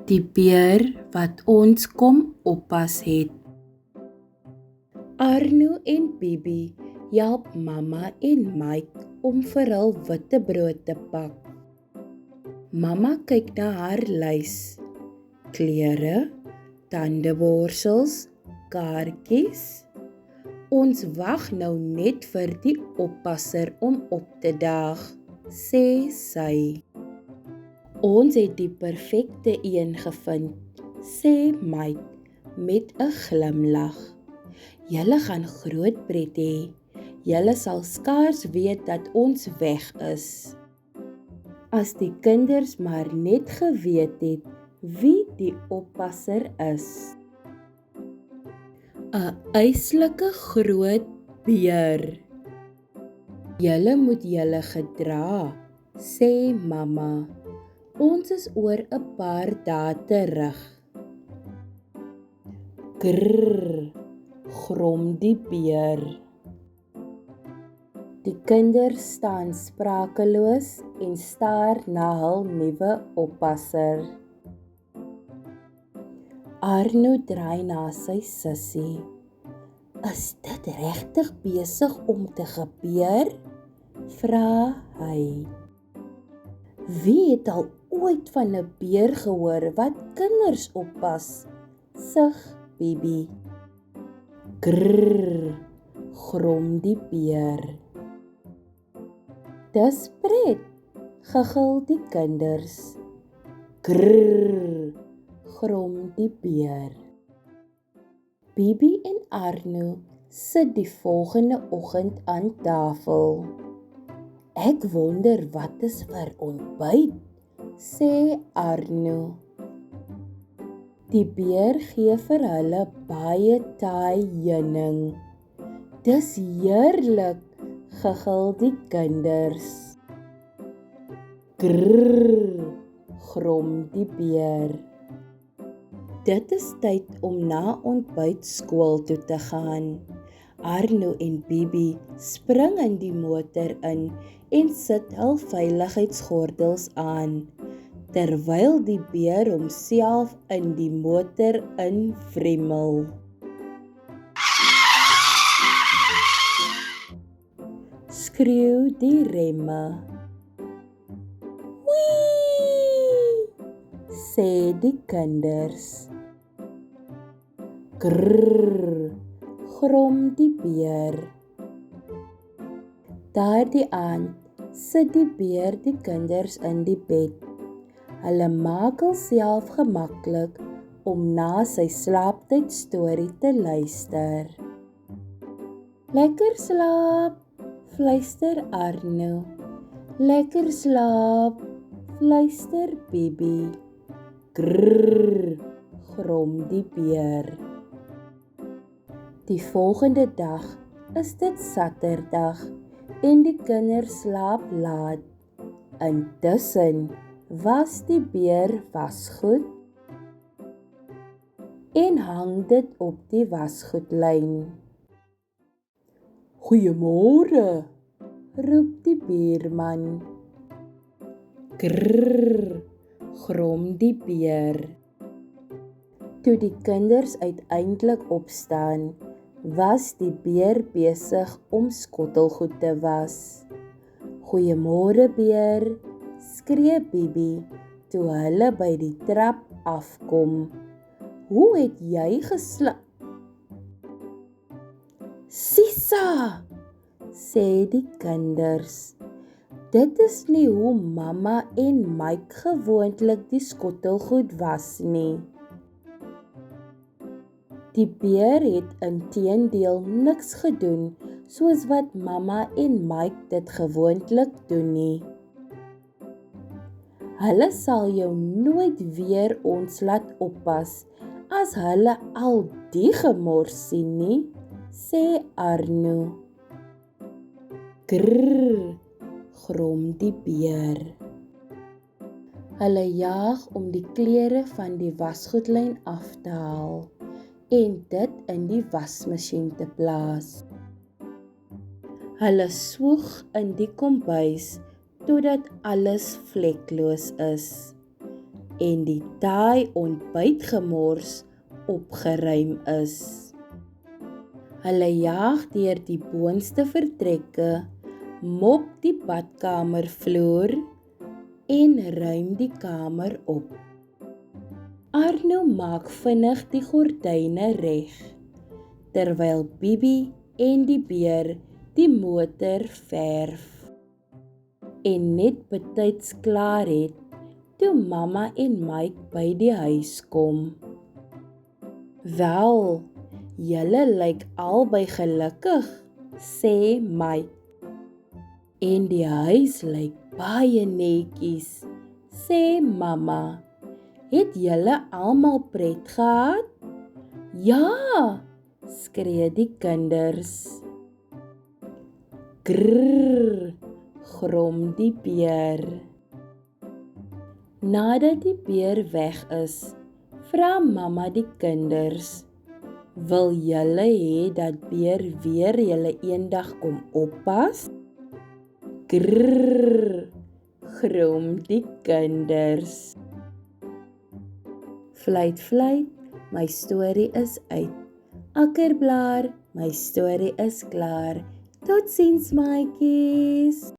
Die beer wat ons kom oppas het. Arno en Bibi help mamma en Mike om vir hul witbrood te pak. Mamma kyk na haar lys. Klere, tandeborsels, kaartjies. Ons wag nou net vir die oppasser om op te daag, sê sy. Ons het die perfekte een gevind, sê Mike met 'n glimlag. Julle gaan groot pret hê. Julle sal skaars weet dat ons weg is. As die kinders maar net geweet het wie die oppasser is. 'n Yslike groot beer. Julle moet julle gedra, sê mamma. Ons is oor 'n paar dae terug. Grrr, grom die beer. Die kinders staan sprakeloos en staar na hul nuwe oppasser. Arno draai na sy sussie. Is dit regtig besig om te gebeur? Vra hy. Wie het al ooit van 'n beer gehoor wat kinders oppas? Sug Bibi. Grrr, grom die beer. Dis pret, giggel die kinders. Grrr, grom die beer. Bibi en Arno sit die volgende oggend aan tafel. Ek wonder wat is vir ontbyt, sê Arno. Die beer gee vir hulle baie taai heuning. Dis heerlik, giggel die kinders. Grrr, grom die beer. Dit is tyd om na ontbyt skool toe te gaan. Arno en Bibi spring in die motor in en sit hul veiligheidsgordels aan, terwyl die beer homself in die motor invriemel. Skreeu die remme. Wee, sê die kinders. Grrr, grom die beer. Daardie aand sit die beer die kinders in die bed. Hulle maak hulself gemaklik om na sy slaaptyd storie te luister. Lekker slaap, fluister Arno. Lekker slaap, fluister Bibi. Grrr, grom die beer. Die volgende dag is dit Saterdag en die kinders slaap laat. Intussen was die beer wasgoed en hang dit op die wasgoedlyn. Goeiemôre, roep die buurman. Grrr, grom die beer. Toe die kinders uiteindelik opstaan, was die beer besig om skottelgoed te was. Goeiemôre beer, skree Bibi toe hulle by die trap afkom. Hoe het jy geslaap? Sissa, sê die kinders. Dit is nie hoe mamma en Mike gewoonlik die skottelgoed was nie. Die beer het inteendeel niks gedoen soos wat mamma en Mike dit gewoonlik doen nie. Hulle sal jou nooit weer ons laat oppas as hulle al die gemors sien nie, sê Arno. Grrr, grom die beer. Hulle jaag om die klere van die wasgoedlyn af te haal en dit in die wasmasjien te plaas. Hulle swoeg in die kombuis totdat alles vlekloos is. en die taai ontbytgemors opgeruim is. Hulle jaag deur die boonste vertrekke, mop die badkamervloer en ruim die kamer op. Arno maak vinnig die gordyne reg, terwyl Bibi en die beer die motor verf. En net betyds klaar het, toe mamma en Mike by die huis kom. Wel, julle lyk albei gelukkig, sê Mike. En die huis lyk baie netjies, sê mamma. Het julle almal pret gehad? Ja, skree die kinders. Grrr, grom die beer. Nadat die beer weg is, vra mamma die kinders, wil julle hê dat beer weer julle eendag kom oppas? Grrr, grom die kinders. Fluit, fluit, my storie is uit. Akkerblaar, my storie is klaar. Totsiens, maatjies.